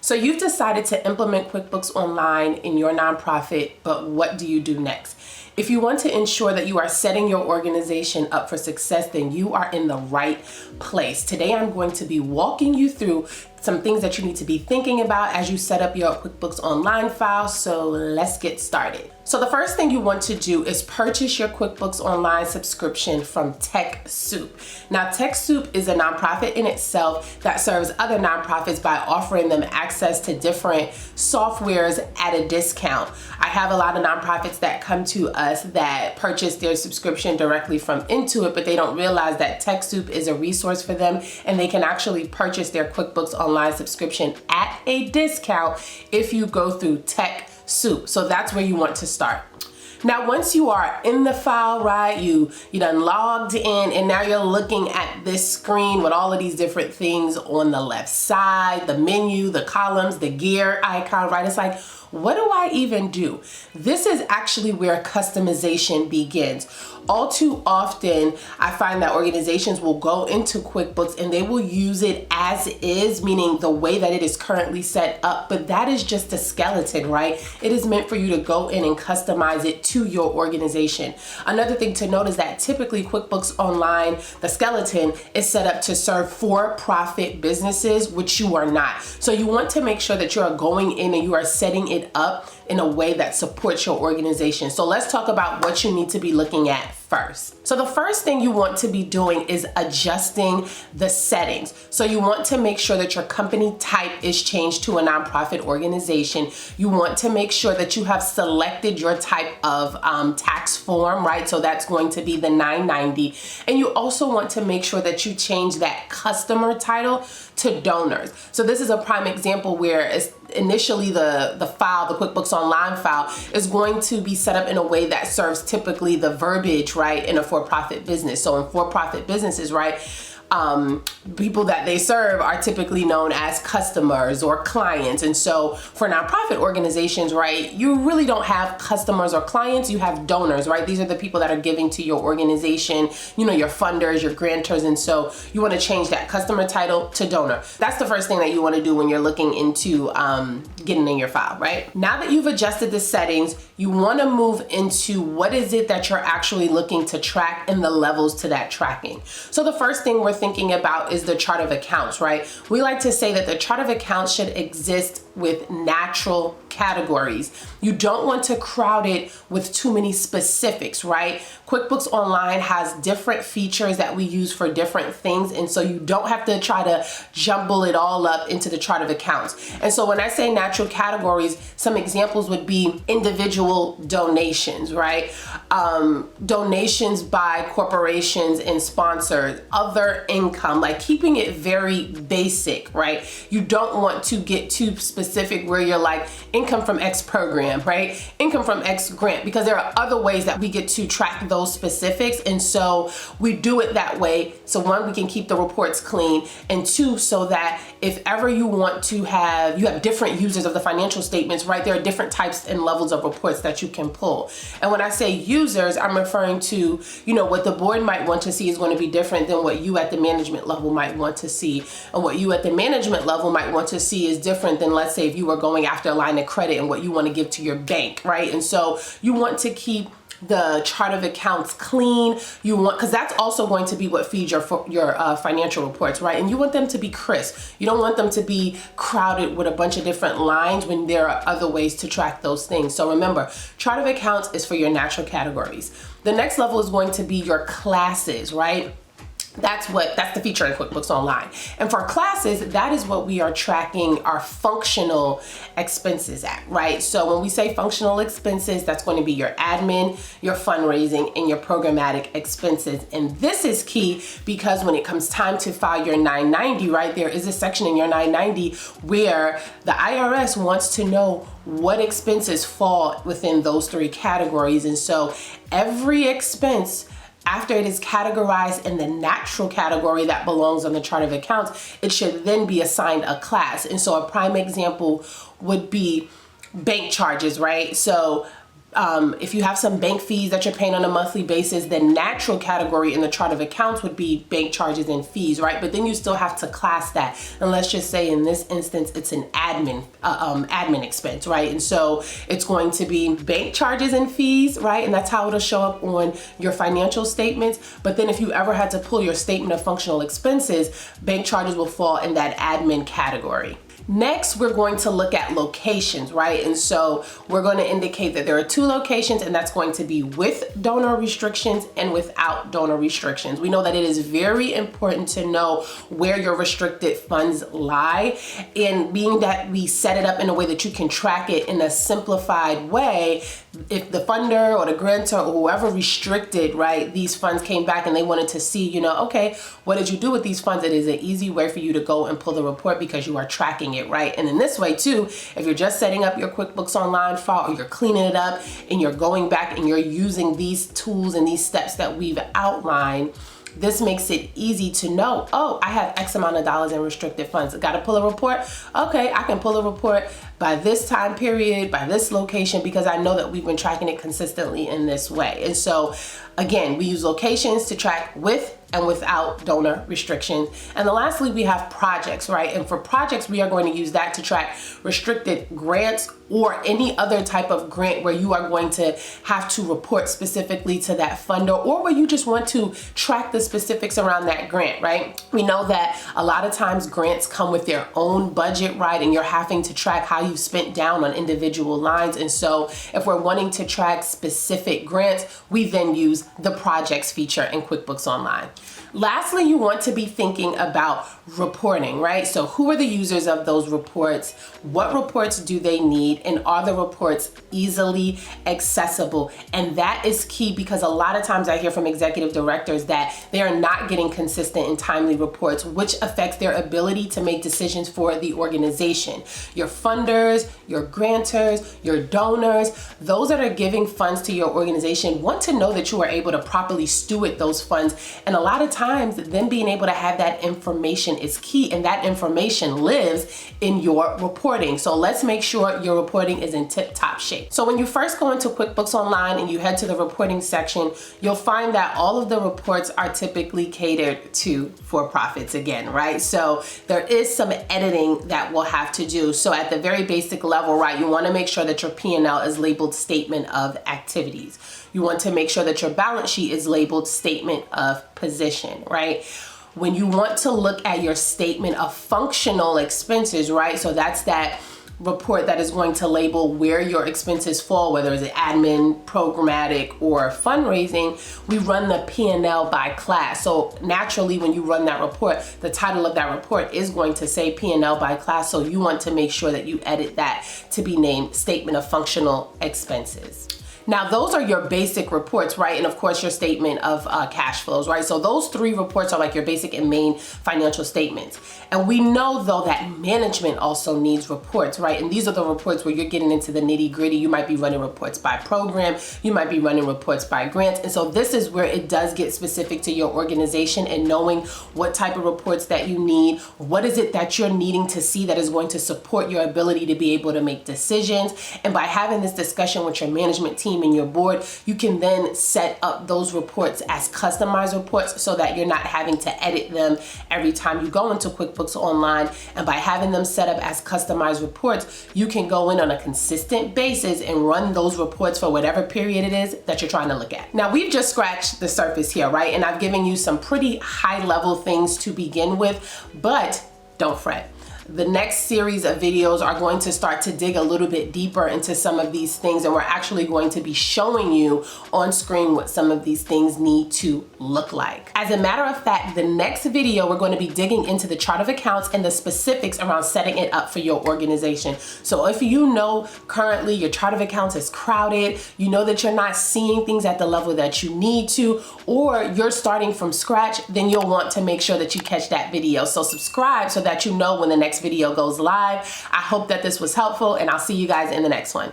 So you've decided to implement QuickBooks Online in your nonprofit, but what do you do next? If you want to ensure that you are setting your organization up for success, then you are in the right place. Today, I'm going to be walking you through some things that you need to be thinking about as you set up your QuickBooks Online file. So let's get started. So the first thing you want to do is purchase your QuickBooks Online subscription from TechSoup. Now, TechSoup is a nonprofit in itself that serves other nonprofits by offering them access to different softwares at a discount. I have a lot of nonprofits that come to us that purchase their subscription directly from Intuit, but they don't realize that TechSoup is a resource for them, and they can actually purchase their QuickBooks Online subscription at a discount if you go through TechSoup. So that's where you want to start. Now, once you are in the file, right, you done logged in, and now you're looking at this screen with all of these different things on the left side, the menu, the columns, the gear icon, right? It's like, what do I even do? This is actually where customization begins. All too often, I find that organizations will go into QuickBooks and they will use it as is, meaning the way that it is currently set up, but that is just a skeleton, right? It is meant for you to go in and customize it to your organization. Another thing to note is that typically QuickBooks Online, the skeleton, is set up to serve for-profit businesses, which you are not. So you want to make sure that you are going in and you are setting it up in a way that supports your organization. So let's talk about what you need to be looking at first. So the first thing you want to be doing is adjusting the settings. So you want to make sure that your company type is changed to a nonprofit organization. You want to make sure that you have selected your type of tax form, right? So that's going to be the 990. And you also want to make sure that you change that customer title to donors. So this is a prime example where it's initially the file, the QuickBooks Online file, is going to be set up in a way that serves typically the verbiage, right, in a for-profit business. So in for-profit businesses, right, people that they serve are typically known as customers or clients. And so for nonprofit organizations, right, you really don't have customers or clients, you have donors, right? These are the people that are giving to your organization, your funders, your grantors. And so you want to change that customer title to donor. That's the first thing that you want to do when you're looking into getting in your file, right? Now that you've adjusted the settings, you want to move into what is it that you're actually looking to track and the levels to that tracking. So the first thing we're thinking about is the chart of accounts, right? We like to say that the chart of accounts should exist with natural categories. You don't want to crowd it with too many specifics, right? QuickBooks Online has different features that we use for different things, and so you don't have to try to jumble it all up into the chart of accounts. And so when I say natural categories, some examples would be individual donations, right? Donations by corporations and sponsors, other income, like keeping it very basic, right? You don't want to get too specific where you're like income from X program, right? Income from X grant, because there are other ways that we get to track those specifics. And so we do it that way. So one, we can keep the reports clean, and two, so that if ever you want to have, you have different users of the financial statements, right? There are different types and levels of reports that you can pull. And when I say users, I'm referring to, what the board might want to see is going to be different than what you at the management level might want to see. And what you at the management level might want to see is different than, let's say, if you were going after a line of credit and what you want to give to your bank, right? And so you want to keep the chart of accounts clean. You want, because that's also going to be what feeds your financial reports, right? And you want them to be crisp. You don't want them to be crowded with a bunch of different lines when there are other ways to track those things. So remember, chart of accounts is for your natural categories. The next level is going to be your classes, right? That's the feature in QuickBooks Online. And for classes, that is what we are tracking our functional expenses at, right? So when we say functional expenses, that's going to be your admin, your fundraising, and your programmatic expenses. And this is key because when it comes time to file your 990, right, there is a section in your 990 where the IRS wants to know what expenses fall within those three categories. And so every expense, after it is categorized in the natural category that belongs on the chart of accounts, it should then be assigned a class. And so a prime example would be bank charges, right? So If you have some bank fees that you're paying on a monthly basis, the natural category in the chart of accounts would be bank charges and fees, right? But then you still have to class that. And let's just say in this instance, it's an admin expense, right? And so it's going to be bank charges and fees, right? And that's how it'll show up on your financial statements. But then if you ever had to pull your statement of functional expenses, bank charges will fall in that admin category. Next, we're going to look at locations, right? And so we're going to indicate that there are 2 locations, and that's going to be with donor restrictions and without donor restrictions. We know that it is very important to know where your restricted funds lie, and being that we set it up in a way that you can track it in a simplified way. If the funder or the grantor or whoever restricted, right, these funds came back and they wanted to see, okay, what did you do with these funds? It is an easy way for you to go and pull the report because you are tracking it, right? And in this way too, if you're just setting up your QuickBooks Online file, or you're cleaning it up and you're going back and you're using these tools and these steps that we've outlined, this makes it easy to know, oh, I have X amount of dollars in restricted funds. I got to pull a report. Okay, I can pull a report by this time period, by this location, because I know that we've been tracking it consistently in this way. And so again, we use locations to track with and without donor restrictions. And then lastly, we have projects, right? And for projects, we are going to use that to track restricted grants or any other type of grant where you are going to have to report specifically to that funder, or where you just want to track the specifics around that grant, right? We know that a lot of times grants come with their own budget, right? And you're having to track how you've spent down on individual lines. And so if we're wanting to track specific grants, we then use the projects feature in QuickBooks Online. Lastly, you want to be thinking about reporting, right? So who are the users of those reports? What reports do they need? And are the reports easily accessible? And that is key, because a lot of times I hear from executive directors that they are not getting consistent and timely reports, which affects their ability to make decisions for the organization. Your funders, your grantors, your donors, those that are giving funds to your organization want to know that you are able to properly steward those funds. And a lot of times, them being able to have that information is key, and that information lives in your reporting. So let's make sure your reporting is in tip-top shape. So when you first go into QuickBooks Online and you head to the reporting section, you'll find that all of the reports are typically catered to for-profits again, right? So there is some editing that we'll have to do. So at the very basic level, right, you want to make sure that your P&L is labeled Statement of Activities. You want to make sure that your balance sheet is labeled Statement of Position, right? When you want to look at your statement of functional expenses, right? So that's that report that is going to label where your expenses fall, whether it's admin, programmatic, or fundraising. We run the P&L by class. So naturally, when you run that report, the title of that report is going to say P&L by class. So you want to make sure that you edit that to be named Statement of Functional Expenses. Now, those are your basic reports, right? And of course, your statement of cash flows, right? So those 3 reports are like your basic and main financial statements. And we know, though, that management also needs reports, right? And these are the reports where you're getting into the nitty gritty. You might be running reports by program. You might be running reports by grants. And so this is where it does get specific to your organization, and knowing what type of reports that you need. What is it that you're needing to see that is going to support your ability to be able to make decisions? And by having this discussion with your management team and your board, you can then set up those reports as customized reports so that you're not having to edit them every time you go into QuickBooks Online. And by having them set up as customized reports, you can go in on a consistent basis and run those reports for whatever period it is that you're trying to look at. Now, we've just scratched the surface here, right? And I've given you some pretty high level things to begin with, but don't fret. The next series of videos are going to start to dig a little bit deeper into some of these things, and we're actually going to be showing you on screen what some of these things need to look like. As a matter of fact, the next video, we're going to be digging into the chart of accounts and the specifics around setting it up for your organization. So if you know currently your chart of accounts is crowded, you know that you're not seeing things at the level that you need to, or you're starting from scratch, then you'll want to make sure that you catch that video. So subscribe so that you know when the next video goes live. I hope that this was helpful, and I'll see you guys in the next one.